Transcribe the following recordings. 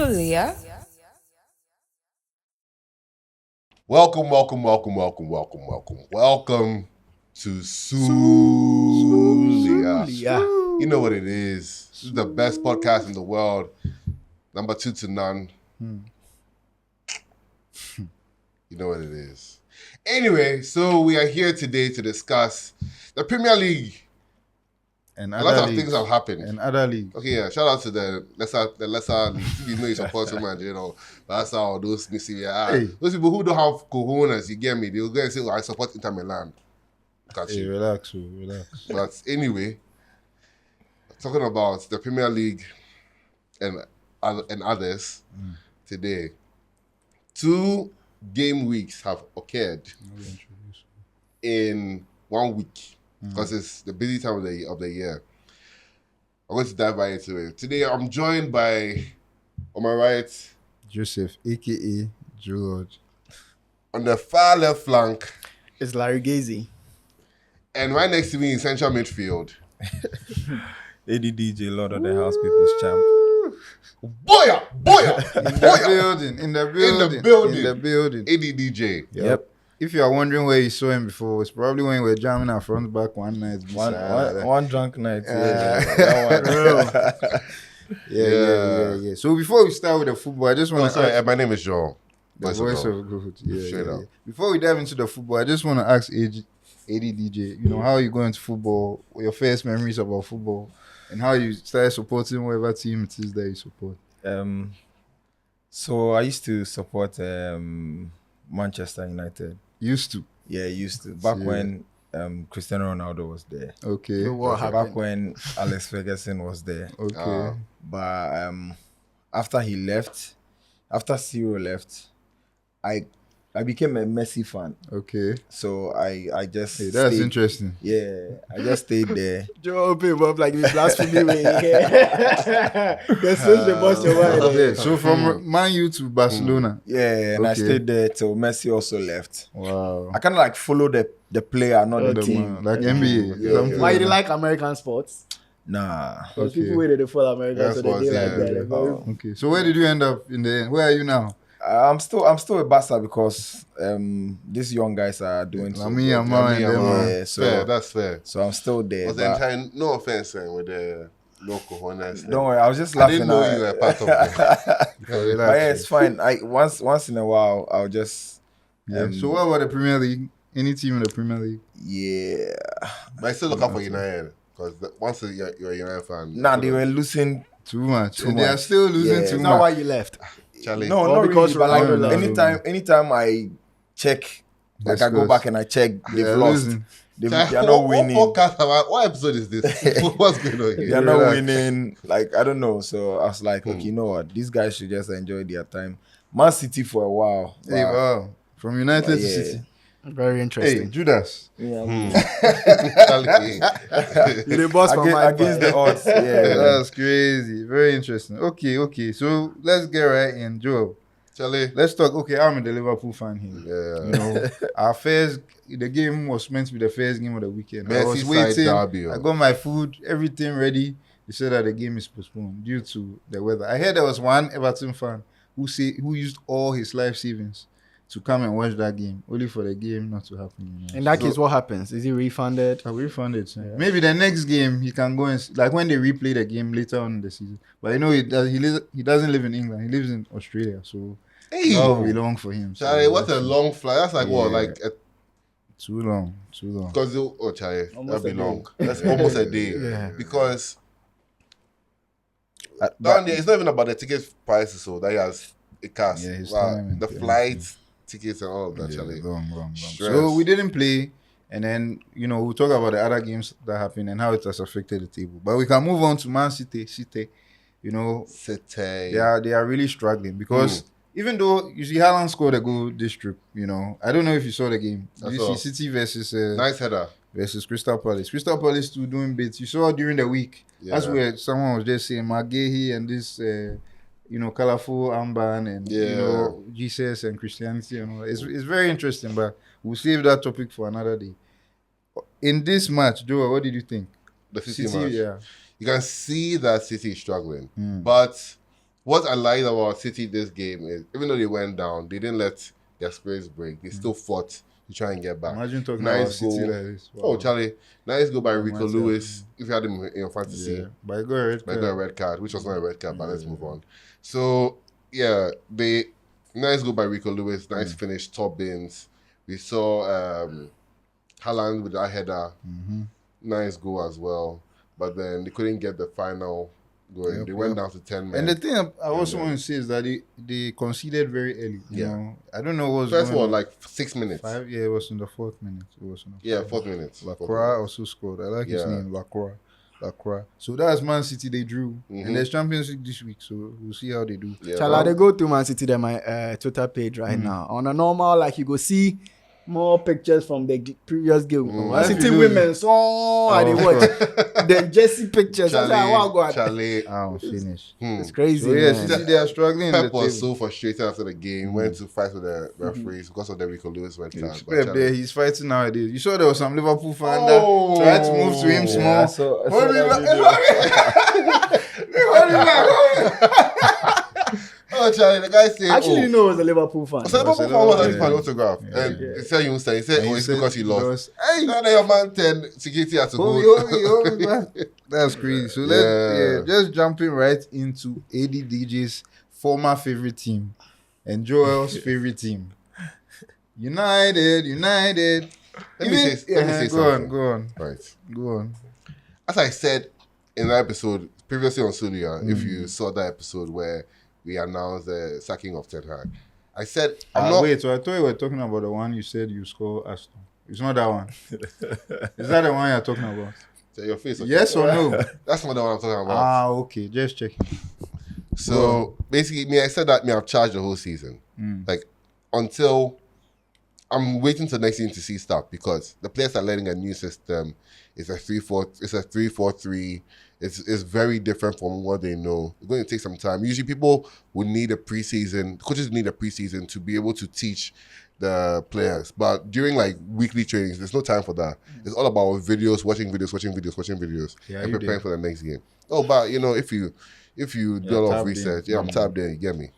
Sulia. Welcome to Sulia. You know what it is. This is the best podcast in the world. Number 2 to none. You know what it is. Anyway, so we are here today to discuss the Premier League. And A lot of things have happened. And other leagues. Okay, yeah. Shout out to the lesser leagues. You know you support so much, you know. That's how those missing. Those people who don't have cojones, you get me. They'll go and say, I support Inter Milan. Got you. Relax. But anyway, talking about the Premier League and others today. 2 game weeks have occurred in 1 week because it's the busy time of the year. I'm going to dive right into it. Today I'm joined by, on my right, Joseph, aka George. on the far left flank, It's Larry Gazy. and right next to me in central midfield. ADDJ, Lord of the House People's Champ. Boya! In the building. ADDJ. Yep. If you are wondering where you saw him before, it's probably when we were jamming our front back one night. One drunk night. Yeah. So before we start with the football, I just want to ask My name is John. the voice of good. Straight up. Before we dive into the football, I just want to ask ADDJ, how are you going to football? Your first memories about football, and how you started supporting whatever team it is that you support. So I used to support Manchester United. Used to. Yeah, used to. Back when Cristiano Ronaldo was there. Okay. Back when Alex Ferguson was there. Okay. But after he left, after Ciro left, I became a Messi fan. Okay. So I just Hey, that's stayed- interesting. Yeah, I just stayed there. Joe open up like this blasphemy way. The switch the boss your mind. Okay, so from Man U to Barcelona. Yeah, and I Okay. stayed there till Messi also left. Wow. I kind of like follow the player, not the team. Man, like NBA. Yeah. Something Why you like like American sports? Nah. Because Okay. people waited to follow American, That's so they what- did like yeah. that. They're very- Oh. Okay, so where did you end up in the end? Where are you now? I'm still a bastard because these young guys are doing so Lami, good. Yamal, and them, man. Yeah, so Fair, that's fair. so I'm still there. Was the but entire, no offense with the local cojones. don't worry, I was just I laughing. didn't know at- you were part of it. But yeah, it's fine. Once in a while, I'll just Yeah. So what about the Premier League? Any team in the Premier League? yeah. But I still look out for United because once you're a United fan. Nah, they were losing. Too much. Too And they are much. still losing Yeah. too Is that why much. you left? Charlie. No, Or not because really. But like Ronaldo- anytime I check, like The I go scores. back and I check, they've They are lost. losing. They're not winning. What episode is this? What's going on They're here? not Relax. winning. Like I don't know. So I was like, okay, you know what? These guys should just enjoy their time. Man City for a while. Hey, wow. From United to Yeah. City. Very Hey, interesting. Judas. Yeah. Charlie. You the boss from my Against the odds. Yeah. That's crazy. Very interesting. Okay. So let's get right in. Joe, Charlie. let's talk. Okay, I'm a Liverpool fan here. Yeah. The game was meant to be the first game of the weekend. I was Merseyside waiting. derby, oh. I got my food, everything ready. They said that the game is postponed due to the weather. I heard there was one Everton fan who used all his life savings to come and watch that game, only for the game not to happen. In that case, what happens? Is he refunded? I will refund it. Maybe the next game he can go and like when they replay the game later on in the season. But he doesn't live in England. He lives in Australia, so Hey. that will be long for him. So Charlie, what a long flight. That's like what? Yeah. Like too long. because Charlie, Almost that'd be a long. day. That's almost a day. Yeah. Because down there, it's not even about the ticket prices, so that he has a cast. Yeah, his Wow. time and The everything. flights, tickets, and all of that, Yeah, Charlie. long. Stress. So we didn't play, and then we'll talk about the other games that happened and how it has affected the table. But we can move on to Man City. City. They Hmm. are really struggling because even though you see Haaland scored a goal this trip, I don't know if you saw the game. I Did saw. you see City versus Nice header. Crystal Palace? Crystal Palace too doing bits. You saw during the week. Yeah. That's where someone was just saying McGahey and this colorful armband and Jesus and Christianity and all that. It's very interesting, but we'll save that topic for another day. In this match, Joe, what did you think? The City match. Yeah. You can see that City is struggling. Mm. But what I liked about City this game is, even though they went down, they didn't let their spirits break. They still fought to try and get back. Imagine talking Nice about City goal. like this. Wow. Oh, Charlie, nice goal by Rico Martial. Lewis. If you had him in your fantasy, Yeah, but I got a red I got a card. red card, which was not a red card, but let's move on. So, yeah, nice goal by Rico Lewis, nice finish, top bins. We saw Haaland with that header, nice goal as well. But then they couldn't get the final going. Yep, They went down to 10 men. And the thing I also want to say is that they conceded very early. You know, I don't know what was First going one, on. like 6 minutes. Yeah, it was in the 4th minute. It was in the Yeah, 4th minutes. Lacroix also scored. I like his name, Lacroix. So that's Man City they drew. And there's Champions League this week, so we'll see how they do. Yeah, Chala, they go to Man City, then my Twitter page right now. On a normal, like you go see more pictures from the previous game. Man City women, so I they watch the Jesse pictures. I was like, wow, God, Charlie. I'm finished. it's crazy. So yeah, man. City they are struggling. in the Pep was table. so frustrated after the game, went to fight with the referees because of the Rico Lewis red card. But Pep Charlie- there, he's fighting nowadays. You saw there was some Liverpool fan Oh. that tried to move to him small. Yeah, so Oh, Charlie, the guy said, I actually didn't know it was a Liverpool fan. So the Liverpool fan was asking for an autograph. And Yeah. he said, he said, And oh, he it's said because he lost. Hey, Now that your man 10, security had to hold go. me, man. That's crazy. So let's just jumping right into ADDJ's former favorite team and Joel's favorite team. United. Let me say something. Go on. As I said in the episode previously on Sulia, if you saw that episode where we announced the sacking of Ten Hag, I said, I'm not. Wait, so I thought you were talking about the one you said you score Aston. It's not that one. Is that the one you're talking about? Say your face. Okay? Yes or no? That's not the one I'm talking about. Okay. Just checking. So basically, I said that I've charged the whole season. Like until I'm waiting till next season to see stuff because the players are learning a new system. It's a 3-4. It's a 3-4-3. It's very different from what they know. It's going to take some time. Usually, people would need a preseason. Coaches need a preseason to be able to teach the players. But during like weekly trainings, there's no time for that. It's all about videos, watching videos, Yeah, and you preparing did. for the next game. Oh, but if you do a lot of tapped in. research, I'm tapped in. You get me?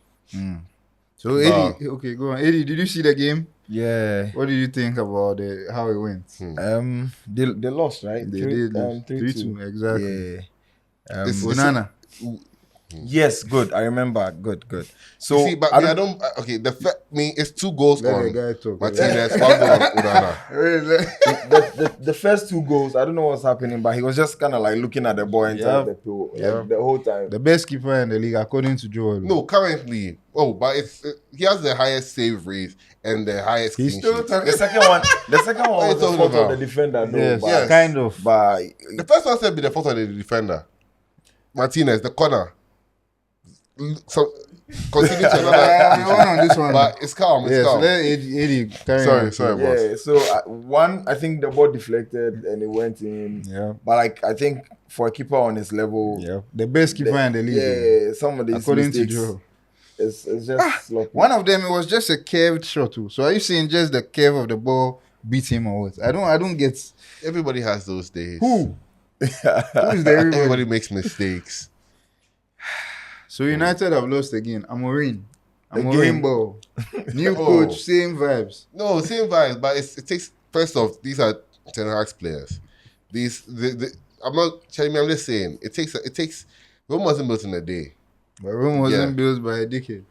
So Eddie, okay, go on. Eddie, did you see the game? yeah. What did you think about how it went? They lost, right? They did 3-2, exactly. Yeah. It's- Onana. Yes, good. I remember. Good. So See, but I don't. Okay, it's 2 goals Let on the guy talk. Martinez, 1 goal on Onana. the first 2 goals, I don't know what's happening, but he was just kind of like looking at the ball and Yep. the pool Yep. the whole time. The best keeper in the league, according to Joel. No, currently. Oh, but he has the highest save rate and the highest He's clean still sheet. talking. The second one What are you was the talking fault about? of the defender, though. Yes, but, Yes. kind of. but The first one said be the fault of the defender. Martinez, the corner. So continue to We another. won on this one. But it's calm. It's Yes, calm. let Eddie carry on. Sorry, boss. yeah, so one, I think the ball deflected and it went in. Yeah. But like, I think for a keeper on his level, Yeah. The best keeper in the league. yeah, some of these According to mistakes, Joe. it's just sloppy. One of them, it was just a curved shot too. So are you saying just the curve of the ball beat him or what? I don't get Everybody has those days. who is the everybody? Everybody makes mistakes. So United have lost again. Amorim Again. ball. New Oh. coach, same vibes. No, same vibes, but it takes. First off, these are Ten Hag's players. I'm not telling me. I'm just saying it takes. Rome wasn't built in a day. But Rome wasn't Yeah. built by a decade.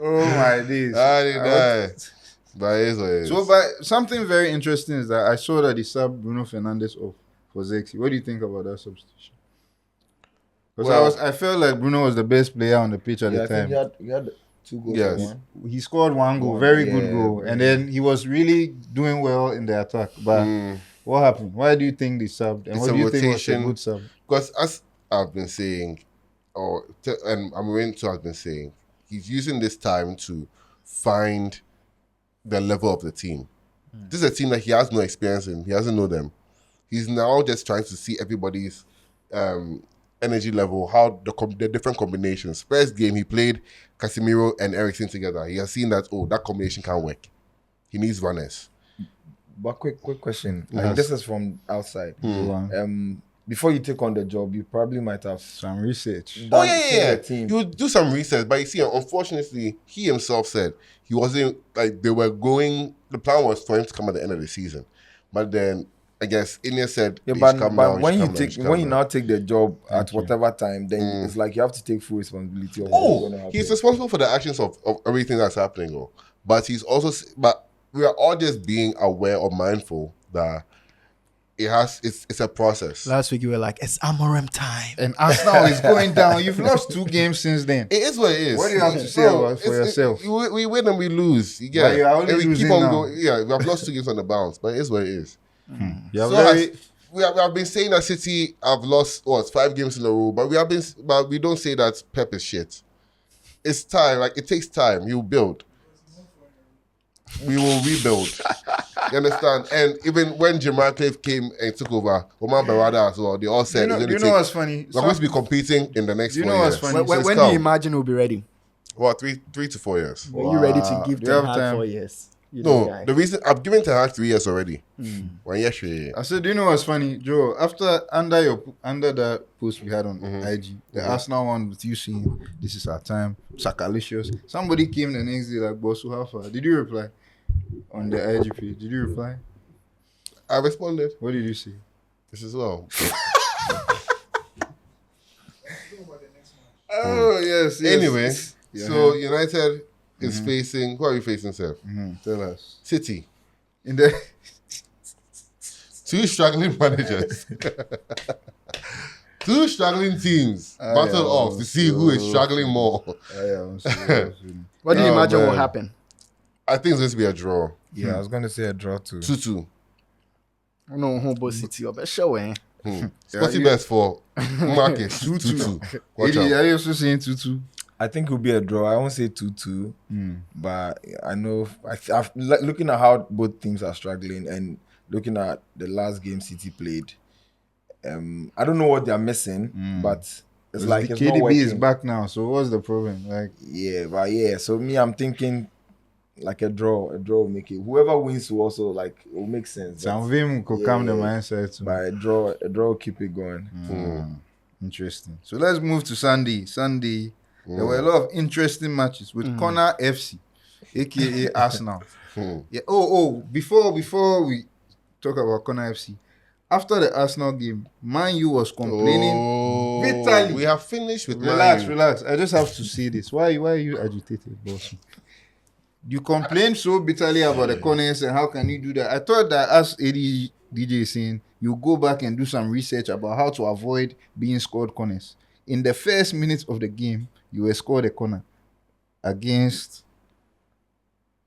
Oh my days. I didn't die. But it is what it is. So, but something very interesting is that I saw that he subbed Bruno Fernandes off for Zexi. What do you think about that substitution? Because Well- I felt like Bruno was the best player on the pitch at Yeah, the I think time. he had 2 goals. Yes. One. He scored 1 goal, very good Yeah. goal, and then he was really doing well in the attack. But what happened? Why do you think they subbed? And It's what a do you think was rotation. a good sub? Because as I've been saying, and Amorim too has been saying, he's using this time to find the level of the team. This is a team that he has no experience in. He doesn't know them. He's now just trying to see everybody's energy level, how the different combinations. First game, he played Casemiro and Eriksen together. He has seen that, that combination can't work. He needs runners. But quick question. Yes. Like, this is from outside. Go on. before you take on the job, you probably might have Some research. Oh seen yeah. the team. You do some research, but you see, unfortunately, he himself said he wasn't like they were going. The plan was for him to come at the end of the season, but then I guess Ineos said, Yeah, he but, should come but now, when he you should come now, he take should when come you now. now take the job at you. whatever time, then it's like you have to take full responsibility of what's going to Oh, happen. he's responsible for the actions of everything that's happening. Oh, but he's also, but we are all just being aware or mindful that it's a process. Last week you were like, it's Amorim time. And Arsenal is going down. You've lost 2 games since then. It is what it is. What do you have to say about for yourself? We win and we lose. You get But it. you are only And we keep losing on now. going. Yeah, we have lost 2 games on the bounce, but it is what it is. You're So very. we have been saying that City have lost 5 games in a row, but we don't say that Pep is shit. It's time. Like, it takes time. He'll build. We will rebuild. You understand? And even when Jim Ratcliffe came and took over, Omar Barada as well, they all said, Do you know what's funny? we're going to be competing in the next Do you 4 know what's years. funny? When it's do you come. imagine we'll be ready? Well, 3 to 4 years. Are you ready to give Do you have them time? 4 years? You No, guy. the reason I've given Ten Hag 3 years already. One year, I said, do you know what's funny, Joe? Under that post we had on IG, the Arsenal one with you saying this is our time, Sakalicious. Somebody came the next day like, Bosu, how far? Did you reply on the IG page? Did you reply? I responded. What did you say? This as well. Oh yes. Anyway, Yeah. so United is facing. Who are we facing, Seth? Tell us. City. In the 2 struggling managers. 2 struggling teams battle off to see who is struggling more. What do you Oh, imagine will man. happen? I think it's going to be a draw. Yeah, I was going to say a draw too. 2-2. No, Humble City or show, eh? Sporty best for Marcus. 2-2. Watch Are out. you also saying 2-2? I think it'll be a draw. I won't say 2-2, but I know looking at how both teams are struggling and looking at the last game City played, I don't know what they're missing, but it's like the it's not KDB working. is back now, so what's the problem? Like, Yeah. So me, I'm thinking like a draw. A draw will make it. Whoever wins will also like it will make sense. But, some Vim could come the mindset too. but a draw will keep it going. Interesting. So let's move to Sunday. There were a lot of interesting matches with Connor FC, aka Arsenal. Yeah. Before we talk about Connor FC, after the Arsenal game, Man U was complaining bitterly. We have finished with Man U. Relax. I just have to say this. Why are you agitated, boss? You complained so bitterly about the corners and how can you do that? I thought that as AD DJ is saying, you go back and do some research about how to avoid being scored corners. In the first minutes of the game, you were scored a corner against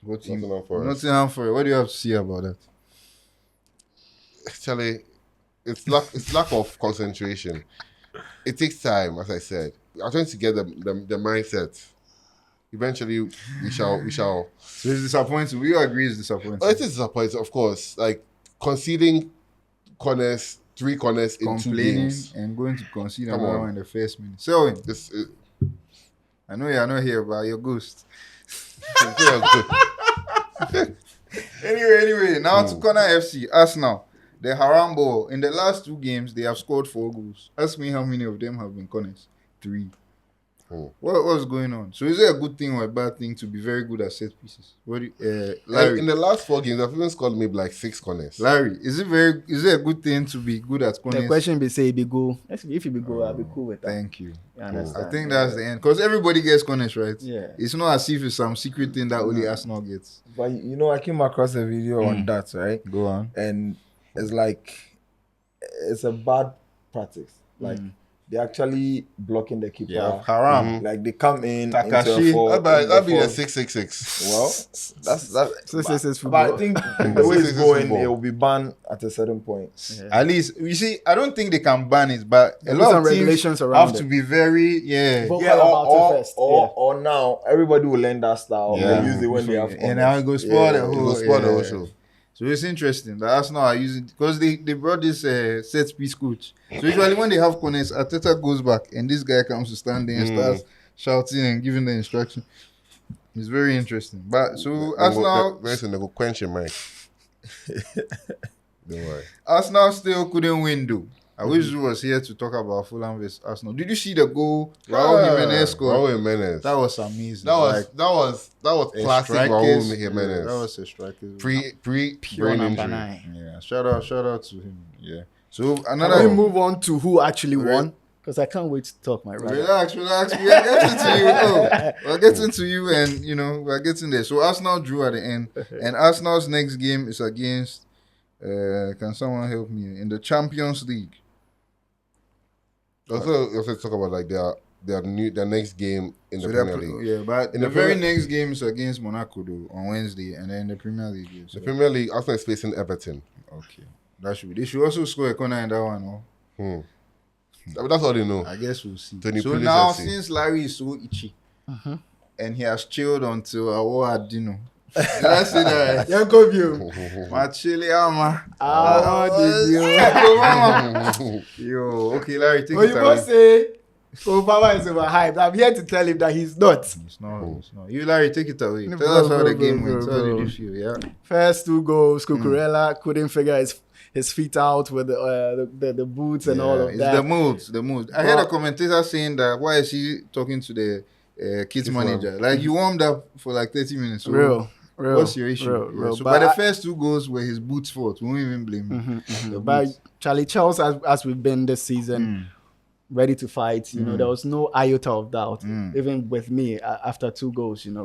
what team? Nottingham Forest. Nottingham Forest. What do you have to say about that? Actually, it's lack of concentration. It takes time, as I said. I'm trying to get the mindset. Eventually, we shall. So it's disappointing. We all agree it's disappointing. Oh, it is disappointing, of course. Like conceding corners, 3 corners in 2 Complaining games. and going to concede Come another on. one in the first minute. Selwyn, This, I know you're not here, but you're ghost. Anyway, now to Connor FC, Arsenal. The Haram ball. In the last 2 games, they have scored 4 goals. Ask me how many of them have been corners. 3. What's going on? So is it a good thing or a bad thing to be very good at set pieces? What do you, Larry? in the last 4 games, I've even scored maybe like 6 corners. Larry, is it a good thing to be good at corners? The question be say, be go. If you be go, I'll be cool with that. Thank you. You understand? I think that's the end. Because everybody gets corners, right? Yeah. It's not as if it's some secret thing that only Arsenal gets. But you know, I came across a video on that, right? Go on. And it's like it's a bad practice. Like they're actually blocking the keeper. Yeah, Haram. Like they come in Takashi. into a four. That'd be a four. 666. Well, that's So this is but football. I think the way it's This is going, football. it will be banned at a certain point. At least, you see, I don't think they can ban it, but a There's lot some of teams regulations around have it. to be very, Vocal Yeah, about it first. or now everybody will learn that style. Yeah. They use it when they have and now it goes spoil the It whole. will spoil the yeah. whole show. So it's interesting that Arsenal are using, because they brought this set piece coach. So usually when they have corners, Arteta goes back and this guy comes to stand there and starts shouting and giving the instruction. It's very interesting. But so Arsenal, Very soon they go quench your mind. Don't worry. Arsenal still couldn't win though I wish Drew was here to talk about Fulham vs Arsenal. Did you see the goal Raul Jimenez scored? Raul Jimenez. That was amazing. That was classic Raul Jimenez. That was a striker. Pre Pure brain number injury. 9. Yeah, shout out to him. Yeah. So Can we another move on to who actually won? Because I can't wait to talk, my brother. Relax. We are getting to you. Oh, we're getting to you, and we're getting there. So Arsenal drew at the end, and Arsenal's next game is against. Can someone help me in the Champions League? Also talk about like their next game in the Premier League. Yeah, but In the the very Premier- next game is against Monaco though, on Wednesday, and then the Premier League game. So The Premier League, Arsenal is facing Everton. okay, that should be. They should also score a corner in that one. Oh. But that's all they know. I guess we'll see. Tony So Pulis now, FC. since Larry is so itchy, and he has chilled until our dinner. Did I say that? Jacob, My chili ama. how did you? Yo, okay, Larry, take Oh, it you away. must say Obama is overhyped. I'm here to tell him that he's not. It's not. You, Larry, take it away. No, Tell us bro, how the bro, game bro, went. bro, How did bro. you feel? Yeah. First 2 goals, Cucurella couldn't figure his feet out with the boots and all of it's that. the moods. I heard a commentator saying that why is he talking to the kids manager? Like you warmed up for like 30 minutes. So Real. what's your issue? Real. Yeah, so But by the I- first 2 goals were his boots' fault. We won't even blame him. The But boots. Charlie Charles, as we've been this season, ready to fight. There was no iota of doubt, even with me after 2 goals. And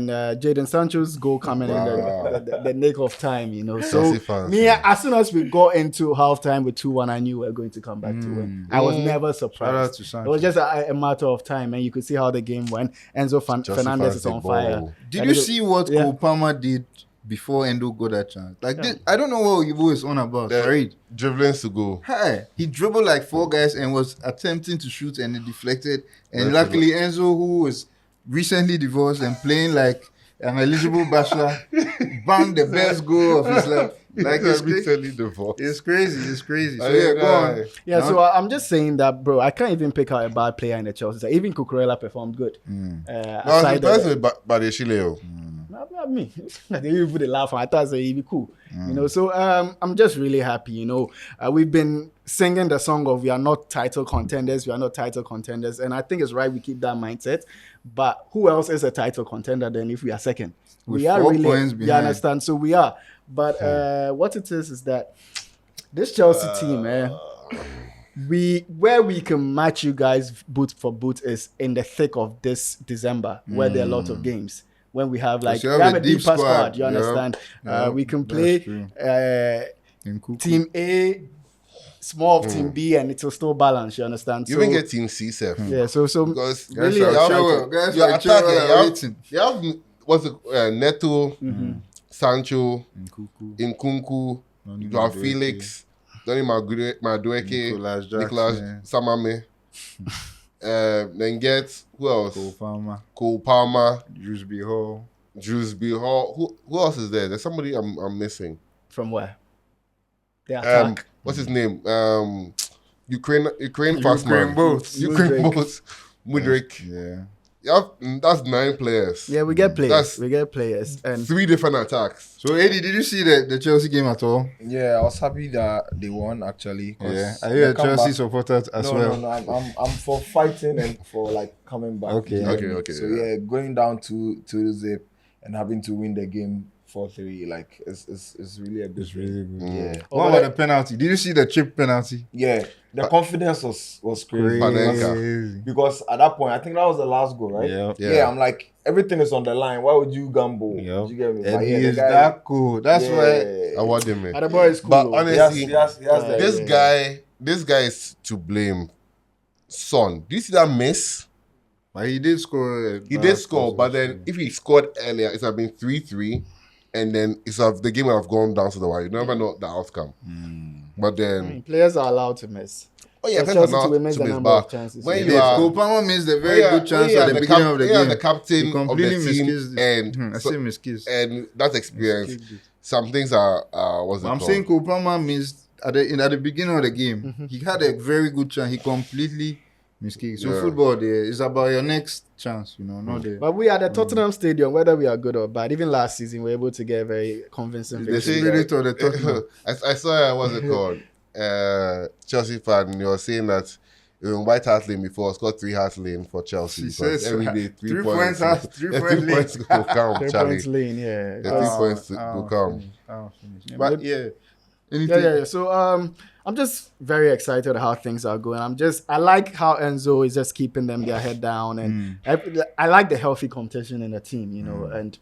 Jadon Sancho's goal coming in the nick of time. So Chelsea fans, me, as soon as we got into halftime with 2-1, I knew we were going to come back to win. I was never Shout out surprised. to It Sancho. was just a matter of time, and you could see how the game went. Enzo Chelsea Fernandez fans, is they on ball. fire. Did And you it- see what yeah. Cole Palmer did before Endo got that chance? Like this, I don't know what Ivo is on about. The Sorry. dribblings to go. Hi. He dribbled like 4 guys and was attempting to shoot and it deflected. And That's luckily Enzo, who was recently divorced and playing like an eligible bachelor, banged the best goal of his life. Like it's crazy. recently divorced. It's crazy. So I yeah, think, go on. Yeah, Now- so I'm just saying that, bro. I can't even pick out a bad player in the Chelsea side. Even Cucurella performed good. No, I was Aside impressed the, with Badeshile. not me. They even put a laugh on. I thought it'd be cool. So I'm just really happy. We've been singing the song of we are not title contenders, and I think it's right we keep that mindset. But who else is a title contender then if we are second? With We are 4 really. points You behind. understand? So we are. But what it is that this Chelsea team, where we can match you guys boot for boot is in the thick of this December, where there are a lot of games. When we have like you we have have a a deep deeper squad. squad, you Yep. understand? Yep. We can That's play true. In Kuku. Team A, small of Team B, and it will still balance. You understand? You So even get Team C, Seth. yeah. So Because Guys really are you have- chill, guys your are chill attack, while you have- waiting. You have what's it, Neto, Sancho, In Kuku. Nkunku, Noni you have Madueke. Felix, Donny Madueke, Nicolas Nicolas Jackson. Samame. Then get who else? Cole Palmer. Cole Palmer, Jusby Hall. Drewsby Hall. Who else is there? There's somebody I'm missing. from where? The attack. What's his name? Ukraine fast man. boats. Ukraine Mudryk. boats. Mudryk. Yeah. That's 9 players. Yeah, we get players. That's- We get players, and 3 different attacks. So Eddie, did you see the Chelsea game at all? Yeah, I was happy that they won actually. 'cause Yeah. Are the you a comeback- Chelsea supporter as no, well? No, I'm for fighting and for like coming back. Okay. You know what I mean? Okay, So yeah. yeah, going down to zip and having to win the game 4-3, like it's really a good. It's really good. Yeah. What about the penalty? Did you see the chip penalty? Yeah, the confidence was crazy. Panenka. Crazy. Because at that point, I think that was the last goal, right? Yeah. Yeah. I'm like, everything is on the line. Why would you gamble? Yep. You get me? And But he yeah, the is guy- that cool. That's why. I want him. the boy is cool. But though. honestly, he has the- this guy is to blame. Son, do you see that miss? But he did score. He did score, but then if he scored earlier, it would have been 3-3, and then the game would have gone down to the wire. You never know the outcome. But then, Players are allowed to miss. oh yeah, For players Chelsea are to not miss to the miss number of back. chances. When He you did. are, Cole Palmer missed a very when you good chance are at the beginning of the when you are game. the captain He of the completely team, miskissed it. and I say miskissed. and that experience, Miskissed it. some things are what's it I'm called? saying Cole Palmer missed at the beginning of the game. He had a very good chance. He completely miskissed. So Yeah. football there is about your next chance, not the. But we are at the Tottenham Stadium, whether we are good or bad. Even last season, we were able to get a very convincing The victory. spirit of the Tottenham. I saw what's it called? Chelsea fan, and you're saying that in White Hart Lane before, scored 3 Hart Lane for Chelsea. She Because says every day 3 points. three Yeah, points 3 points will count, 3 Charlie. points lane, yeah. The 3 points will come. Finish. But yeah, anything. Yeah. So I'm just very excited how things are going. I like how Enzo is just keeping them their head down, and I like the healthy competition in the team, you know. And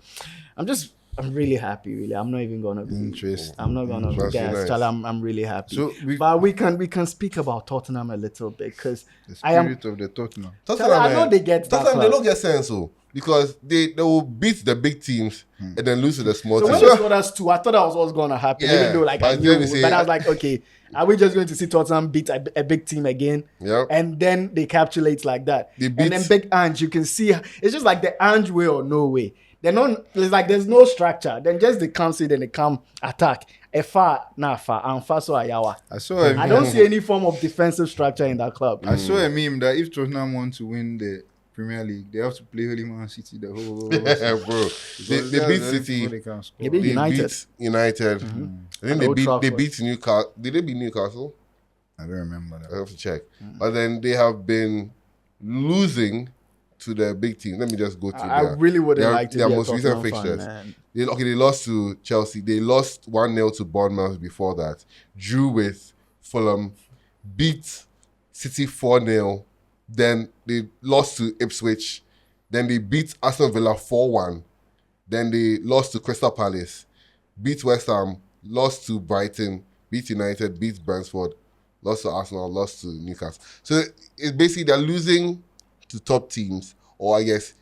I'm really happy. Really, I'm not even gonna be Interesting. I'm not gonna That's guess. nice. Charlie, I'm really happy. So but we can speak about Tottenham a little bit because The I am. spirit of the Tottenham. Tottenham, I know they get that Tottenham, they class. don't get sense, so because they will beat the big teams and then lose to the small So when teams. they scored us 2, I thought that was what's going to happen. Yeah, Even though like I but knew, then we say- but I was like, okay, are we just going to see Tottenham beat a big team again? Yep. And then they capitulate like that. They And beat- then Big Ange, you can see it's just like the Ange way or no way. They're not. It's like there's no structure. Then just they come see, then they come attack. Far, and far so ayawa. I saw a I don't see any form of defensive structure in that club. I saw a meme that if Tottenham want to win the Premier League, they have to play Holy Man City the whole. Yeah, bro. They beat City. They beat They United. beat United. I At think Old they Trafford. beat Newcastle. Did they beat Newcastle? I don't remember I that. have to check. But then they have been losing to the big team. Let me just go to I really wouldn't like to their be a most recent Tottenham fan, fixtures. man. They lost to Chelsea. They lost 1-0 to Bournemouth before that. Drew with Fulham. Beat City 4-0. Then they lost to Ipswich. Then they beat Aston Villa 4-1. Then they lost to Crystal Palace. Beat West Ham. Lost to Brighton. Beat United. Beat Brentford. Lost to Arsenal. Lost to Newcastle. So it's basically they're losing to top teams, or I guess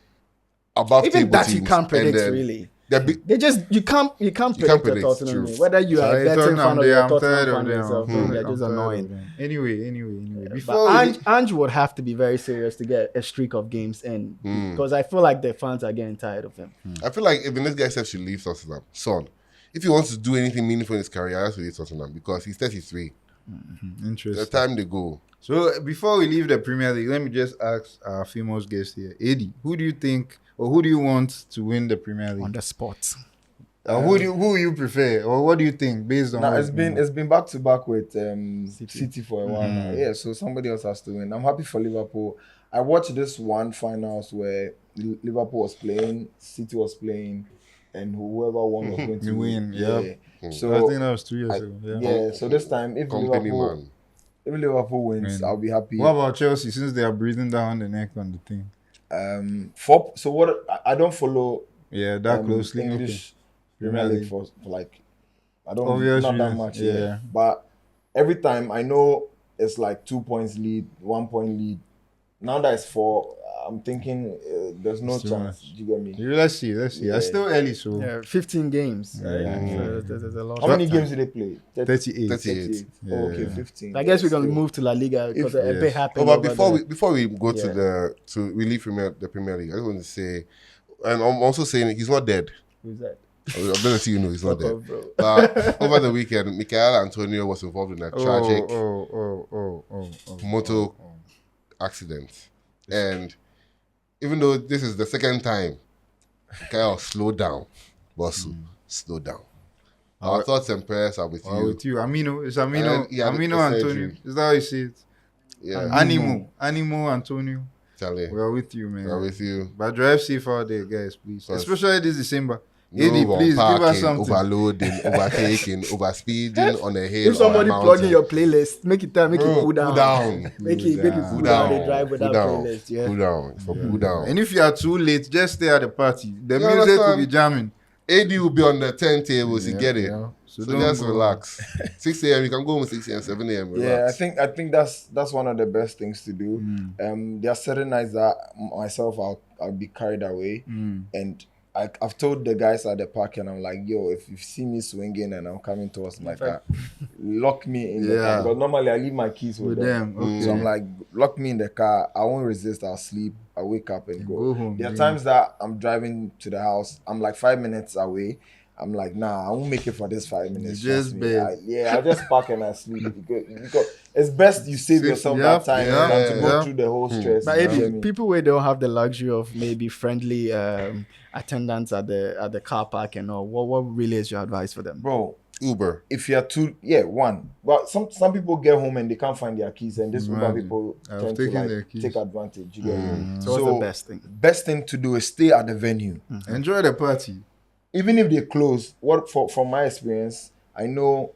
above Even table that teams. you can't And predict then really. they're big. They just you can't predict the predict, Tottenham true. game. Whether you are Sorry, a betting fan or you're a I'm tired Tottenham of fan them. yourself, I'm they're tired just of annoying. them. Anyway. But Before we, Ange would have to be very serious to get a streak of games in because I feel like the fans are getting tired of him. I feel like even this guy said should leave Tottenham. Son, if he wants to do anything meaningful in his career, he has to leave Tottenham because he's 33. The interesting. time they go. So before we leave the Premier League, let me just ask our famous guest here, Eddie. Who do you think, or who do you want to win the Premier On League? the spot. Who you prefer, or what do you think based on? Nah, what's it's been back to back with City. City for a while now. Yeah, so somebody else has to win. I'm happy for Liverpool. I watched this one finals where Liverpool was playing, City was playing, and whoever won was going to You win, yep. So I think that was 2 years ago. Yeah. so this time if Company man. Liverpool wins, Win. I'll be happy. What about Chelsea? Since they are breathing down the neck on the thing. I don't follow Yeah, that closely. English Premier League for like I don't Obvious not that reasons, much. yeah. Yeah, but every time I know it's like 2 points lead, 1 point lead. Now that it's 4, I'm thinking there's no It's too chance. much. You get me? Okay. Let's see. Yeah. It's still early, so Yeah, 15 games. Right? Yeah. So there's a lot. How many games did they play? 38. 38. Yeah. Oh, okay, 15. I guess we're gonna Still. move to La Liga because If- a yes. bit happened. Oh, but over before we go Yeah. to we leave the Premier League, I just want to say, and I'm also saying he's not dead. who's that? I'm going to let you know he's not Fuck dead. off, bro. But over the weekend, Michael Antonio was involved in a tragic motor accident. And even though this is the second time, Michael, slow down. Bosu, slow down. Our thoughts and prayers are with you. With you, Amino. It's Amino. Yeah, the Amino Antonio. surgery. Is that how you say it? Yeah, Animo Antonio. Charlie, We are with you, man. we are with you. But drive safe out there, guys, please. Yes. Especially this December. No Eddie, please give us parking, something. overloading, overtaking, overspeeding on a hill. If somebody or a plug in mountain. your playlist, make it Bro, cool down. cool down. Make it down. cool Cool down. down. They drive Cool without down. playlist. Yeah. Cool down. It's for cool down. And if you are too late, just stay at the party. The You music will understand? be jamming. AD will be on the turntables. You get it. Yeah. So don't just go. relax. 6 a.m. You can go home 6 a.m. 7 a.m. Yeah, Relax. I think that's one of the best things to do. There are certain nights that myself I'll be carried away, and I've told the guys at the park, and I'm like, yo, if you see me swinging and I'm coming towards my car, lock me in the car. Because normally I leave my keys with them. Okay. So I'm like, lock me in the car. I won't resist. I'll sleep. I'll wake up and go. go home, There are yeah. times that I'm driving to the house. I'm like 5 minutes away. I'm like, nah, I won't make it for this 5 minutes. You just trust me. bed. I'll just park and I sleep because it's best you save yourself that time than to go through the whole stress. But you Eddie, get me? people where don't have the luxury of maybe friendly attendants at the car park and all, what really is your advice for them? Bro, Uber. if you're one. But some people get home and they can't find their keys, and this Uber people tend to their like keys. take advantage. You get me? So what's the best thing? Best thing to do is stay at the venue. Enjoy the party. Even if they close, from my experience, I know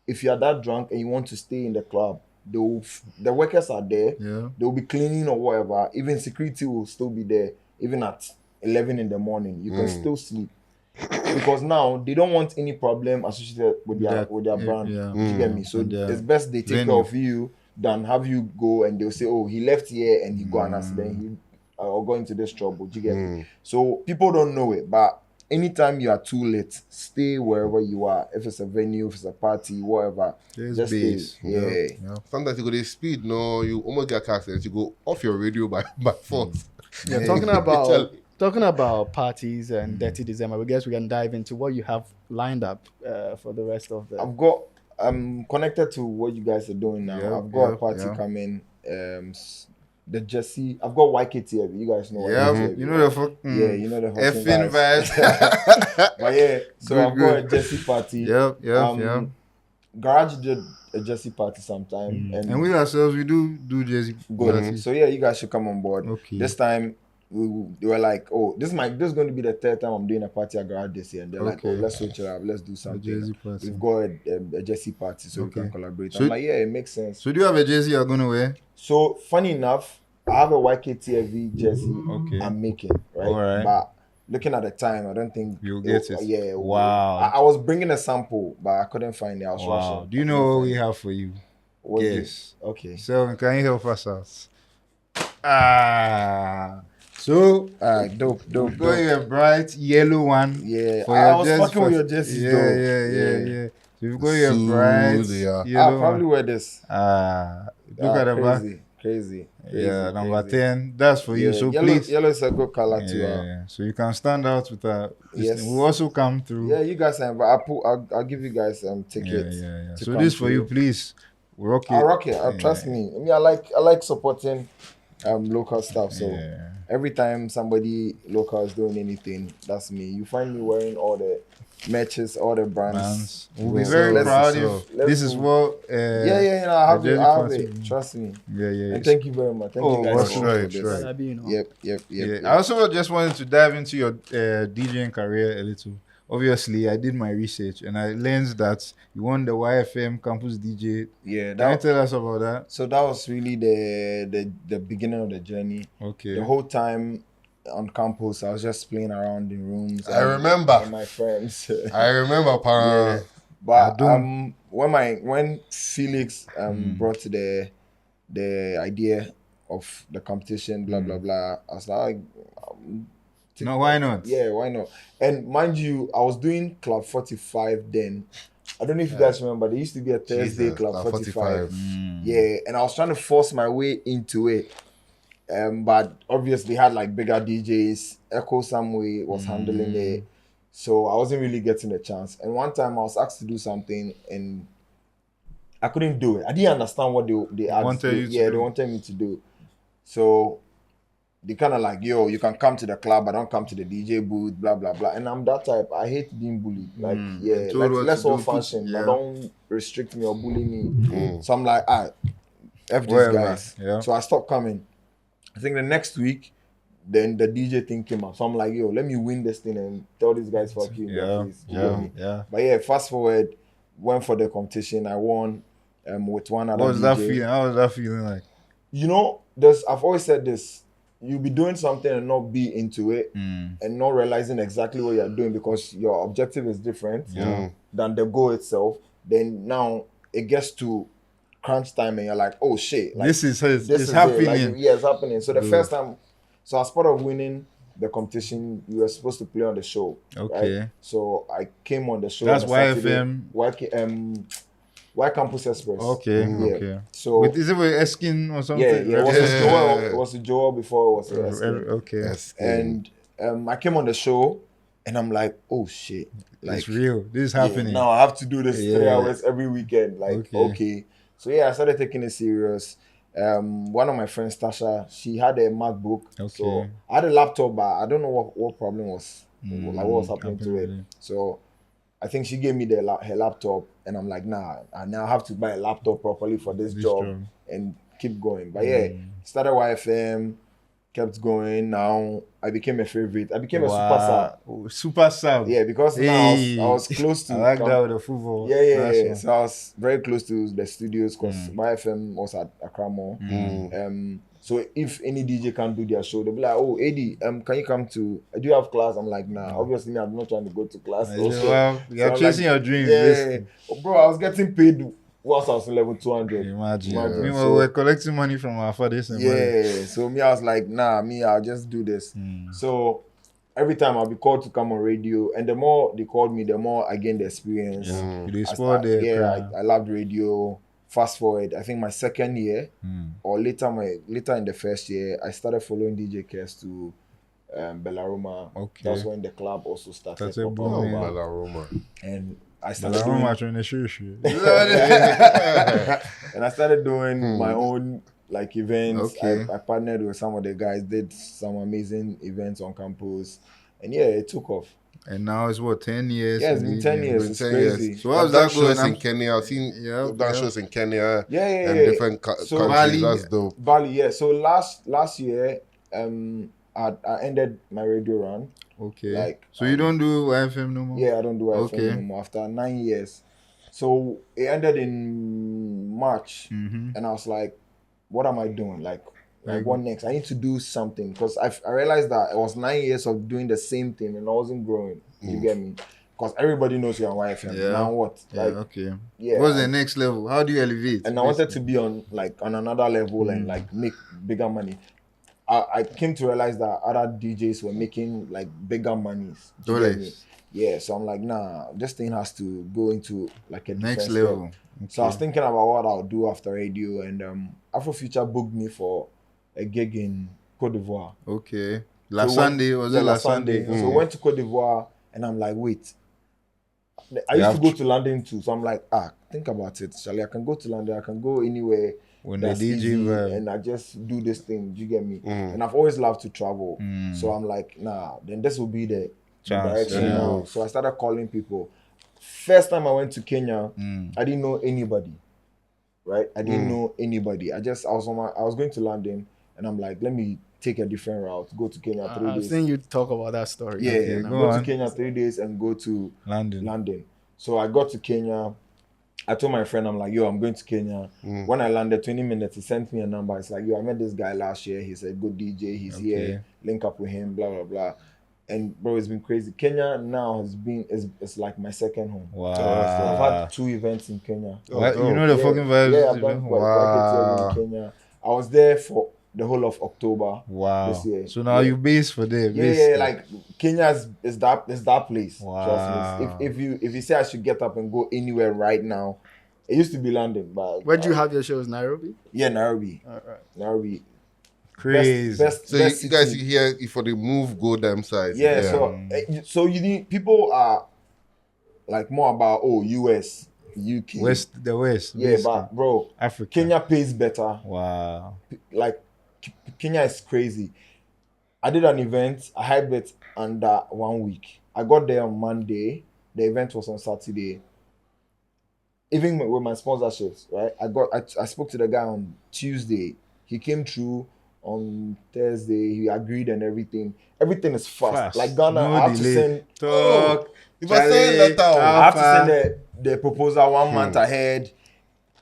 if you're that drunk and you want to stay in the club, the workers are there. Yeah. They'll be cleaning or whatever. Even security will still be there. Even at 11 in the morning, you can still sleep. Because now they don't want any problem associated with their brand. Yeah. You get me? So Yeah. it's best they take care of you than have you go and they'll say, oh, he left here and he got an accident. Or go into this trouble. You get me? So people don't know it, but anytime you are too late, stay wherever you are. If it's a venue, if it's a party, whatever, just stay. Yeah. Sometimes you go to speed, no, you almost get a car accident. You go off your radio by force. Yeah, talking about parties and Dirty December, I guess we can dive into what you have lined up for the rest of the. I'm connected to what you guys are doing now. I've got a party coming. The Jesse, I've got YKTV. You guys know YKTV. You know the yeah, you know the effing vibes. But yeah, so I've got a Jesse party. Yep. Garage did a Jesse party sometime, and we ourselves we do Jesse. Good. So yeah, you guys should come on board. Okay. This time they were like, oh, this is going to be the third time I'm doing a party at Garage this year, and they're like, oh, let's switch it up, let's do something. We've got a Jesse party, so we can collaborate. So, I'm like, yeah, it makes sense. So do you have a jersey you're gonna wear? So funny enough, I have a YKTV jersey I'm making, right? All right. But looking at the time, I don't think you'll get it. Yeah. Wow. I was bringing a sample, but I couldn't find it. I was rushing. Do you know what we have for you? Yes. Okay. So can you help us out? So dope. Got you a bright yellow one. Yeah. I was fucking with your jerseys though. Yeah. So you've got your bright yellow. I'll probably wear this. Look at the back. Crazy. Yeah, number 10. That's for you. So please. Yellow is a good color too. Yeah. So you can stand out with a. Yes. We'll also come through. Yeah, you guys but I'll give you guys tickets. Yeah. So this for you, please. Rock it. I'll rock it. Trust me. I mean, I like supporting local stuff. So every time somebody local is doing anything, that's me. You find me wearing all the matches, all the brands. We'll be very proud if this is what. I have it. Trust me. Yeah. And thank you very much. Thank you guys for this. Yep. I also just wanted to dive into your DJing career a little. Obviously, I did my research and I learned that you won the YFM Campus DJ. Yeah. Can you tell us about that? So that was really the beginning of the journey. Okay. The whole time on campus, I was just playing around in rooms. I remember. With my friends. I remember, Para. Yeah. But when Felix brought the idea of the competition, blah blah blah, I was like, no, why not? Yeah, why not? And mind you, I was doing Club 45 then. I don't know if you guys remember. There used to be a Thursday Club 45. Yeah, and I was trying to force my way into it. But obviously had like bigger DJs. Echo Samway was handling it. So I wasn't really getting a chance. And one time I was asked to do something and I couldn't do it. I didn't understand what they asked. They wanted me to do. So they kind of like, yo, you can come to the club, but don't come to the DJ booth, blah, blah, blah. And I'm that type. I hate being bullied. Like, let's all function, but don't restrict me or bully me. So I'm like, F these guys. Yeah. So I stopped coming. I think the next week, then the DJ thing came up. So I'm like, yo, let me win this thing and tell these guys fuck you. Yeah. But yeah, fast forward, went for the competition. I won with one other What was DJ. that feeling? How was that feeling like? You know, I've always said this. You'll be doing something and not be into it and not realizing exactly what you're doing because your objective is different than the goal itself. Then now it gets to crunch time and you're like, oh shit. Like, this is happening. Like, it's happening. So the first time, so as part of winning the competition, you were supposed to play on the show. Okay. Right? So I came on the show. That's YFM. Y Campus Express. Okay. So is it with Eskin or something? It was a Joel before it was Eskin. Okay. And I came on the show And I'm like, oh shit. Like, it's real. This is yeah, happening. now I have to do this 3 Yeah. hours every weekend. Like, Okay. okay. So yeah, I started taking it serious. One of my friends, Tasha, she had a MacBook. Okay. So I had a laptop, but I don't know what problem was, like what was happening to it. Really. So I think she gave me her laptop, and I'm like, nah, I now have to buy a laptop properly for this job and keep going. But yeah, started YFM, kept going. Now I became a favorite. I became a super sub. Oh, super sub. Yeah, because now I was close to. I like that with the football. Yeah. So I was very close to the studios because YFM was at Accra Mall. So if any DJ can't do their show, they'll be like, "Oh, AD, can you come to? Do you have class?" I'm like, "Nah." Obviously, I'm not trying to go to class. Well, you're So chasing your dreams. Yeah, bro, I was getting paid once I was in level 200. Imagine. Meanwhile, So, we're collecting money from our fathers and mothers. so I was like, "Nah, I'll just do this." So every time I'll be called to come on radio, and the more they called me, the more I gained the experience. I loved radio. Fast forward, I think my second year or later in the first year, I started following DJ Kes to Bellaroma. Okay. That's when the club also started. Bellaroma. And I started and I started doing my own like events. Okay. I partnered with some of the guys, did some amazing events on campus, and yeah, it took off. And now it's what, 10 years? Yeah, it's been 10 years. It's crazy. So I've done shows in Kenya. I've seen done shows in Kenya. Yeah. Different countries. Bali, that's dope. Bali, yeah. So last year, I ended my radio run. Okay. Like, so you don't do YFM no more? Yeah, I don't do YFM anymore after 9 years. So it ended in March, and I was like, what am I doing? Like what next? I need to do something because I realized that it was 9 years of doing the same thing and I wasn't growing. You get me? Because everybody knows you're on YFM. Yeah. Now what? Yeah. What's the next level? How do you elevate? And I wanted to be on another level and like make bigger money. I came to realize that other DJs were making like bigger monies. Yeah, so I'm like, nah, this thing has to go into like a next level. Okay. So I was thinking about what I'll do after radio, and Afrofuture booked me for a gig in Cote d'Ivoire. Okay. Last Sunday. So I went to Cote d'Ivoire, and I'm like, wait. I used to go to London too, so I'm like, think about it, Charlie. I can go to London, I can go anywhere. When the DJ and I just do this thing, do you get me? And I've always loved to travel. So I'm like, nah, then this will be the direction now. So I started calling people. First time I went to Kenya, I didn't know anybody. Right? I didn't know anybody. I was going to London and I'm like, let me take a different route, go to Kenya 3 days. I've seen you talk about that story. Yeah, go to Kenya 3 days and go to London. So I got to Kenya. I told my friend, I'm like, yo, I'm going to Kenya. When I landed 20 minutes, he sent me a number. It's like, yo, I met this guy last year. He's a good DJ. He's here. Link up with him, blah, blah, blah. And bro, it's been crazy. Kenya now it's like my second home. Wow. I've had 2 events in Kenya. You know the fucking vibes. Yeah, I've done quite in Kenya. I was there for the whole of October this year. So now you base for them. Yeah, like Kenya is that place. Wow. Trust me. If you say I should get up and go anywhere right now, it used to be London, but where do you have your shows? Nairobi? Yeah, Nairobi. All right. Nairobi. Crazy. So you guys here for the move go them sides. Yeah. So you need people are like more about US, UK, the West. Yeah, but bro, Africa. Kenya pays better. Wow. Like Kenya is crazy. I did an event. I had it under 1 week. I got there on Monday. The event was on Saturday. Even with my sponsorships, right? I spoke to the guy on Tuesday. He came through on Thursday. He agreed and everything. Everything is fast. Like Ghana, I have to send. If I send letter, I have to send the proposal 1 month ahead.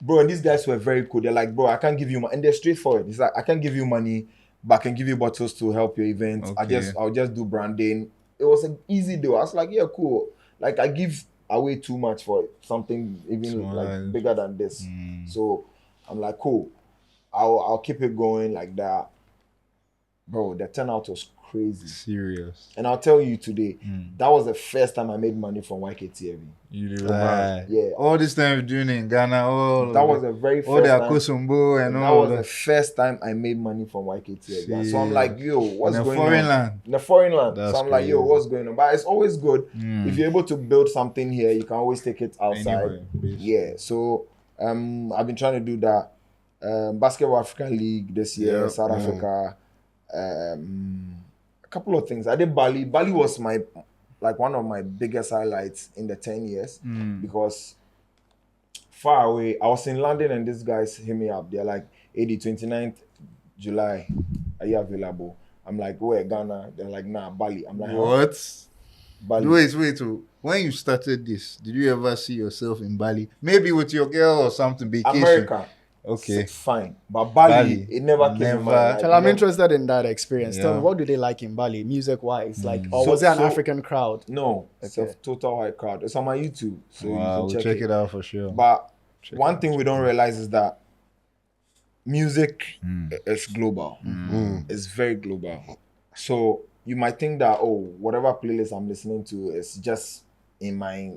Bro, and these guys were very cool. They're like, bro, I can't give you money. And they're straightforward. It's like, I can't give you money, but I can give you bottles to help your event. Okay. I'll just do branding. It was an easy deal. I was like, yeah, cool. Like, I give away too much for something even like bigger than this. So I'm like, cool. I'll keep it going like that. Bro, the turnout was crazy. Serious. And I'll tell you today, that was the first time I made money from YKTV. You lie. Yeah. All this time you're doing in Ghana, That was the very all first the time. Akosombo and That all was the that. first time I made money from YKTV. So I'm See. like, yo, what's In a going foreign on? land. In a foreign land. That's So I'm like, yo, crazy. what's going on? But it's always good. If you're able to build something here, you can always take it outside. Anywhere, basically. Yeah. So I've been trying to do that. Basketball African League this year, Yeah. South Africa. A couple of things. I did Bali. Bali was one of my biggest highlights in the 10 years because far away. I was in London and these guys hit me up. They're like, 29th July, are you available? I'm like, where, Ghana? They're like, nah, Bali. I'm like, huh? What? Bali. Wait. When you started this, did you ever see yourself in Bali? Maybe with your girl or something, vacation? America. Okay. Fine. But Bali, it never came in my mind. Well, I'm interested in that experience. Tell Yeah. me, what do they like in Bali, music-wise? Like, or was it an African crowd? No, it's a Okay. total white crowd. It's on my YouTube, so Wow, you can we'll check it out for sure. But one thing we don't realize is that music is global. It's very global. So you might think that, oh, whatever playlist I'm listening to is just in my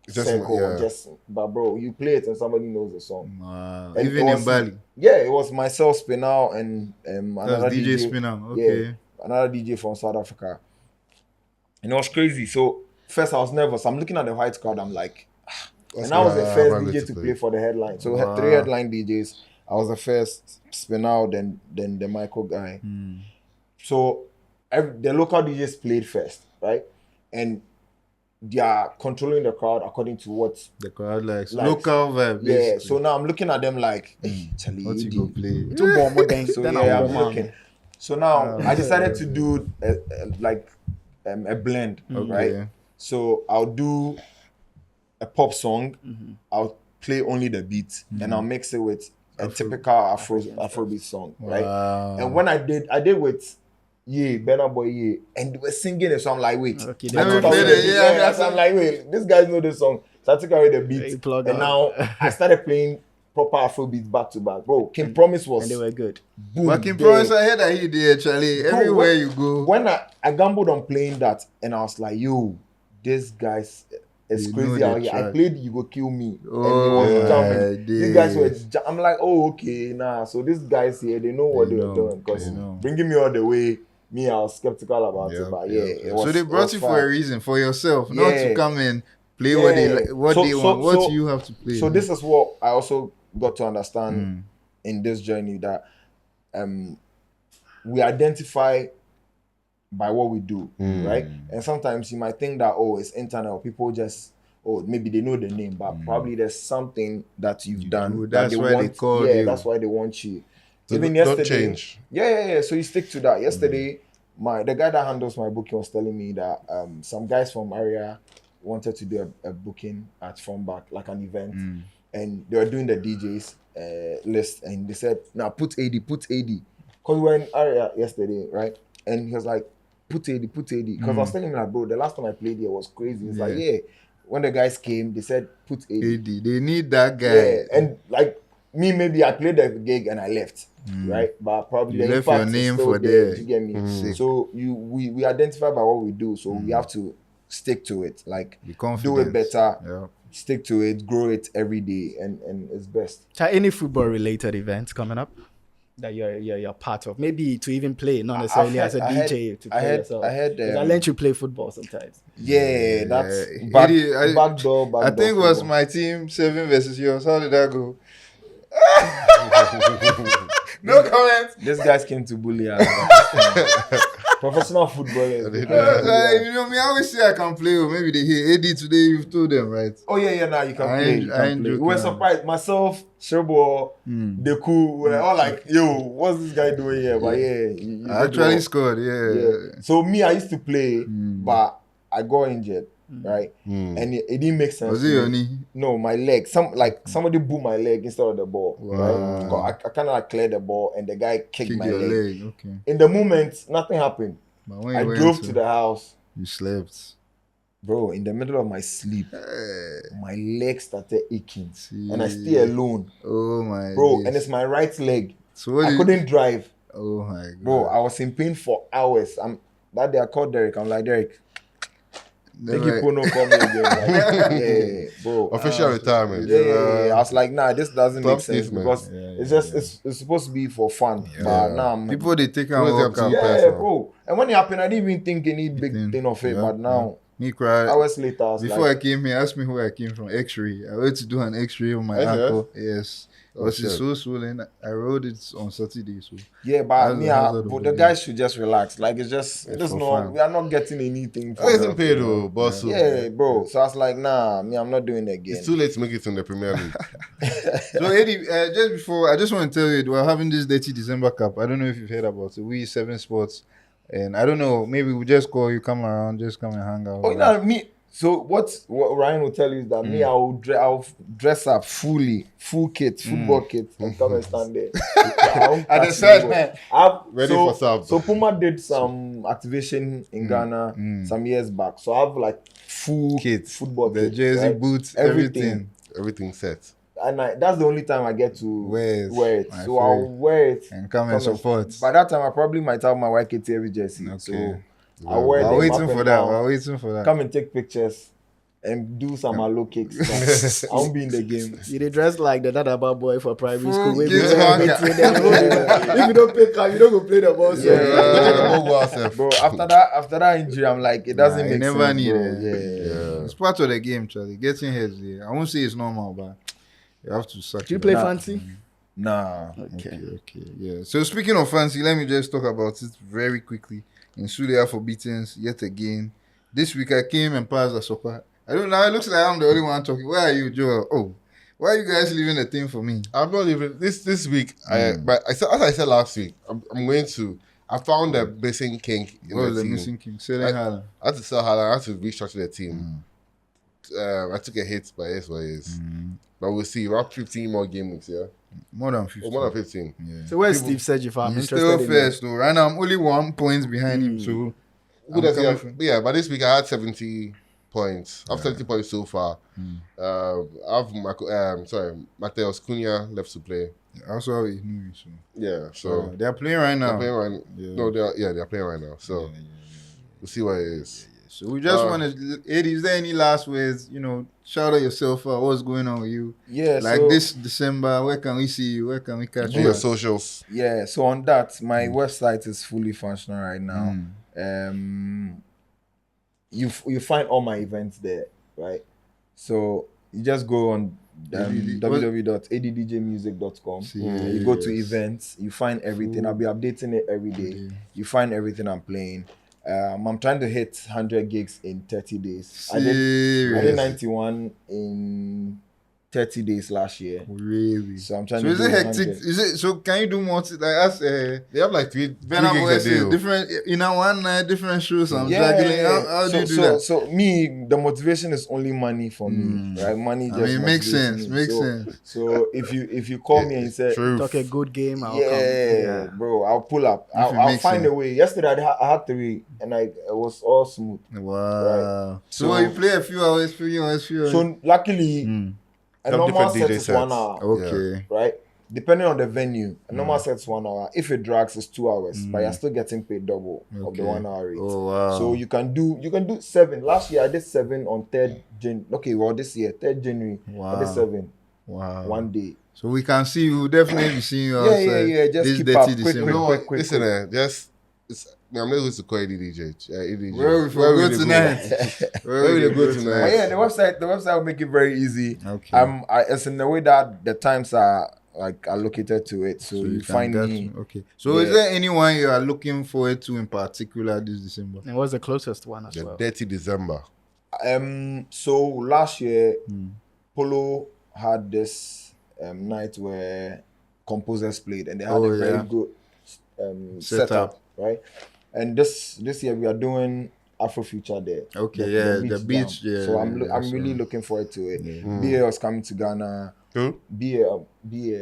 Just- circle. yeah. But bro, you play it and somebody knows the song. Wow. And Even it in was- Bali. Yeah, it was myself, Spinal, and another That's DJ DJ. Spinner. Okay. Yeah, another DJ from South Africa. And it was crazy. So first I was nervous. I'm looking at the white crowd. I'm like, and I was the first DJ to play for the headline. So we had 3 headline DJs. I was the first Spinal, then the Michael guy. So the local DJs played first, right? And they are controlling the crowd according to what. The crowd likes Likes. local vibe. Yeah. basically. So now I'm looking at them like, hey, Charlie, What you go play? Two bomb more than So then yeah, I'll I'm bomb looking. man. So now I decided to do a blend, right? Okay. So I'll do a pop song. I'll play only the beat, and I'll mix it with a typical Afrobeat song, right? Wow. And when I did with Burna Boy Ye, and they were singing it. So I'm like, wait, Okay, I then took we away played the it, beat. yeah, So I'm like, wait, these guys know this song. So I took away the You beat, plug and out. now I started playing proper Afrobeat back to back, bro. King Promise was And they were good. boom. Working there. Promise, I heard that he did, Charlie. Bro, Everywhere when- you go. When I gambled on playing that, and I was like, yo, this guy's is You crazy know out the here. I track. played You Go Kill Me. Oh, and he was my jamming. These guys were I'm like, oh, okay, nah. So these guys here, they know what They they were know, doing. Because they know. bringing me all the way, me, I was skeptical about it. But yeah, it was. So they it brought was you fun. for a reason, for yourself, not Yeah. to come and play what they Yeah. like, what So- they so- want. What so- you have to play. So this is what I also got to understand in this journey, that we identify by what we do, right? And sometimes you might think that, oh, it's internet, or people just, oh, maybe they know the name, but probably there's something that you've done. do. that That's why they called yeah, you. that's why they want you. So Even don't yesterday, change. Yeah. So you stick to that. Yesterday, the guy that handles my booking was telling me that some guys from area wanted to do a booking at Fromback, like an event, and they were doing the DJs list, and they said, "Now put 80, put 80," because we were in area yesterday, right? And he was like, "Put 80, put 80," because I was telling him like, bro, the last time I played here was crazy. He's like, yeah. When the guys came, they said, "Put 80." AD, they need that guy. Yeah, and like me, maybe I played the gig and I left, right? But probably You the left your impact is name still for there. there. You get me? So we identify by what we do, so we have to stick to it. Like Be do confident. it better, Yeah. stick to it, grow it every day, and it's best. Any football related events coming up that you're part of? Maybe to even play, not necessarily as a DJ to play yourself. I had 'Cause I learned you play football sometimes. yeah, that's Yeah. back, I backdoor. I think it was football. my team 7 versus yours. How did that go? No comment. These guys came to bully us. Professional footballers. they came to bully us. You know me, I always say I can play. Or maybe they hear AD today. You've told them, right? Oh yeah, now you can I play. ain't- You I can ain't play. We joking, were man. surprised. Myself, Sherbo, the cool, we were all like, "Yo, what's this guy doing here?" But yeah, you I did actually well. scored. Yeah. Yeah. So me, I used to play, but I got injured, right? And it didn't make sense. Was to it your me. knee? No, my leg. Somebody blew my leg instead of the ball. Wow. Right? 'Cause I kind of like cleared the ball, and the guy kicked Kick my your leg. leg. Okay. In the moment, nothing happened. But when I you went drove to the house. You slept. Bro, in the middle of my sleep, my leg started aching, See. and I stay alone, Oh my. bro. days. And it's my right leg. So what I did- couldn't drive, Oh my god. bro. I was in pain for hours. that day I called Derek. I'm like, Derek, They're make like- you no call me again. Like, yeah, bro. Official retirement. Yeah. I was like, nah, this doesn't Top make sense statement. because it's just it's supposed to be for fun. But now I'm People they take out What is World up to Cup. you? yeah, personal. bro. And when it happened, I didn't even think any big thing of it. Yeah, But now, Me cry. hours later, I was Before like, I came here, ask me who I came from. X-ray. I went to do an X-ray on my Yes, yes? ankle. Yes. Oh, But it's shit. so swollen. I rode it on Saturday. So yeah, but That's me, the hazard of but the the guys should just relax. Like it's just It's there's for no, fun. we are not getting anything. Oh, For isn't paid though, boss. yeah, bro. So I was like, nah, me, I'm not doing it again. It's too late to make it in the Premier League. So Eddie, just before, I just want to tell you, we're having this Dirty December Cup. I don't know if you've heard about it. We 7 Sports, and I don't know. Maybe we just call you, come around, just come and hang out. Oh, you know me. So what Ryan will tell you is that me, I'll dress up full kit, football kit, and come and stand there. At the side, man. Ready for subs. So Puma did some activation in Ghana some years back. So I have like full Kit, football the kit, jersey, right? boots, Everything. everything. Everything set. And that's the only time I get to Wear it, my So I'll friend. wear it. And come and support. By that time, I probably might have my YKTV jersey. Okay. So I'll wear We're them waiting up for and that. down. We're waiting for that. Come and take pictures and do some alo cakes. I won't be in the game. You dey dress like the Dadaba boy for primary school. Full Wey kids be hanga. between them. If you don't pay car, you don't go play the ball. So Bro, after that injury, I'm like, it doesn't Nah, make you never sense, need bro. it. Yeah. It's part of the game, Charlie. Getting heads there. I won't say it's normal, but you have to suck Do you it play up. fancy? Nah. Okay. Okay, yeah. So speaking of fancy, let me just talk about it very quickly. In Sulia for beatings, yet again. This week I came and passed a soccer. I don't know. It looks like I'm the only one talking. Where are you, Joel? Oh, why are you guys leaving the thing for me? I'm not even this week. But as I said last week, I'm going to. I found a missing kink in What was the the team. missing king? Selling Haaland. I had to sell Haaland. I had to restructure the team. I took a hit, but it's what it is. But we'll see. We have 15 more game weeks, yeah. More than 50. Or more than 15. Yeah. So where's Steve Sergi? I'm He's interested still in first, though. Right now, I'm only 1 point behind him, so Good I'm as coming yeah, from- yeah, but this week I had 70 points. I have 70 points so far. I have Mateus Cunha left to play. I also have a movie, so. Yeah, so They are playing right now. they're playing right. Yeah. No, they're playing right now. So we'll see what it is. So we just want to, Eddie, is there any last words? You know, shout out yourself out. What's going on with you? Yeah, Like so, this December, where can we see you? Where can we catch Do you? your socials. Yeah, so on that, my website is fully functional right now. You find all my events there, right? So you just go on www.addjmusic.com. You go to events, you find everything. I'll be updating it every day. You find everything I'm playing. I'm trying to hit 100 gigs in 30 days. I did 91 in 30 days last year. Really? So I'm trying So to is do it hectic? 100. Is it so? Can you do multi? Like as They have like three Venom gigs always a day. says, different in a one night, different shows. I'm Yeah, juggling. How do you do that? So me, the motivation is only money for me, right? Money just I mean, makes motivates sense. me. Makes So- sense. So if you call me and you say, Truth. Talk a good game. I'll yeah, come. bro, I'll pull up. it I'll makes find sense. a way. Yesterday I had 3 and it was all smooth. Wow. So, So- you play a few hours, few hours. So luckily, a Have normal different set DJ is sets. 1 hour, Okay. right? Depending on the venue, a normal set is 1 hour. If it drags, it's 2 hours, but you're still getting paid double of the Okay. 1 hour rate. Oh wow. So you can do 7. Last year I did 7 on 3rd Jan. Okay, well this year 3rd January I Wow. did 7 wow. 1 day. So we can see you. We'll definitely be seeing you Yeah, outside. yeah. Just this keep dirty up. Quick, December. You know what? quick. Listen, I'm not going to call EDJ. EDJ. Where we Where go they tonight? Where we go tonight? But yeah, the website will make it very easy. Okay. It's in the way that the times are allocated to it. So you can find get- me. Okay. So is Yeah. there anyone you are looking forward to in particular this December? And what's the closest one as The well? Dirty December. So last year, Polo had this night where composers played, and they had Oh, a very yeah. good Setup. setup, right? And this year we are doing Afrofuture there. Okay, the beach, down. yeah, So I'm yeah, I'm really so- looking forward to it. BA was coming to Ghana. Who? BA.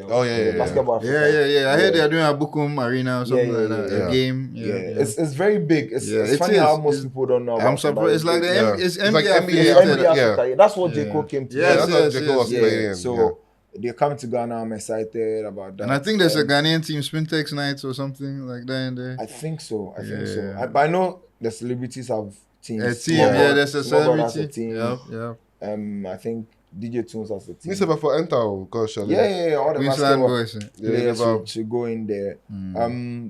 Oh, yeah. Basketball. Yeah, Africa. yeah, yeah. I heard they are doing a Bukum Arena or something Yeah, like yeah, that. yeah. A game. Yeah, Yeah, It's very big. It's Yeah, it funny is. how most It's- people don't know. I'm about surprised. It's like the Yeah. it's It's like NBA NBA It's affiliated. NBA Yeah. Africa. That's what Yeah. J. Cole came to. Yes, Yeah, that's what yes, Jacob was yes. playing. Yeah, in, so they're coming to Ghana. I'm excited about that. And I think there's a Ghanaian team, Spintex Nights or something like that in there. I think so. I think so. Yeah. But I know the celebrities have teams. A team, there's a Small Brother has celebrity. team. Yeah. I think DJ Tunes has a team. Me say for enter, gosh, Charlie. Yeah. All the Queensland basketball boys. players should go in there.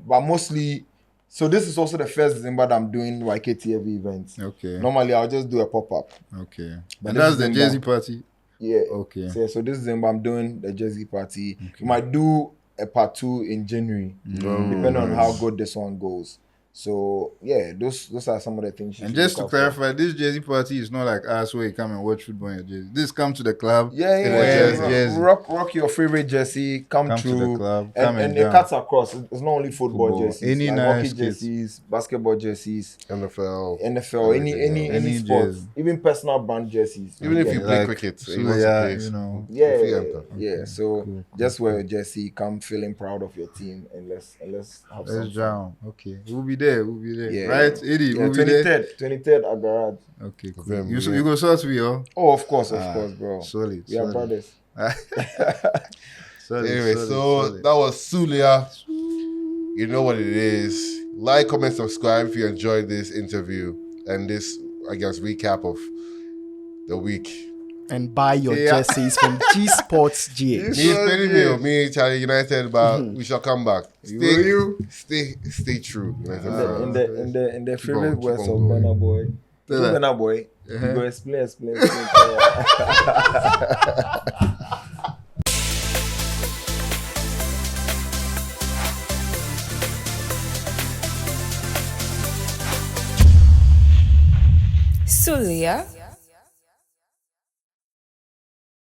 But mostly, so this is also the first December that I'm doing YKTV events. Okay. Normally, I'll just do a pop-up. Okay. But And this that's the December- Jersey party. Yeah. Okay. So this December, I'm doing the Jersey party. We might do a part 2 in January, depending on how good this one goes. So yeah, those are some of the things. You And should just to look out for. clarify, this Jersey party is not like us where you come and watch football in your Jersey. This come to the club. Yeah. Jersey. Rock your favorite jersey. Come Come through to the club. and, Come and down. it cuts across. It's not only football jerseys. Any like nice hockey kids. jerseys, basketball jerseys, NFL. NFL, Everything, any Any sports, jersey. even personal brand jerseys. Even if you Yeah. play Like cricket, you Sulia, want to play. you know. Yeah. So just wear a jersey, come feeling proud of your team, and let's have some Let's fun. jam. Okay. We'll be there. Yeah. Right? Eddie, Yeah, we'll be there. 23rd at Garage. Okay, cool. Them, You yeah. you go sort me, oh. Oh, of course, bro. Solid. We are brothers. Solid, Anyway, solid, so solid. that was Sulia. You know what it is. Like, comment, subscribe if you enjoyed this interview and this, I guess, recap of the week. And buy your Yeah. jerseys from G Sports GH. Me spending me, me, Charlie United, but we shall come back. Stay true. United fans. In the favorite keep words on of going. Burna Boy. Tell her. Burna Boy. You go explain. Sulia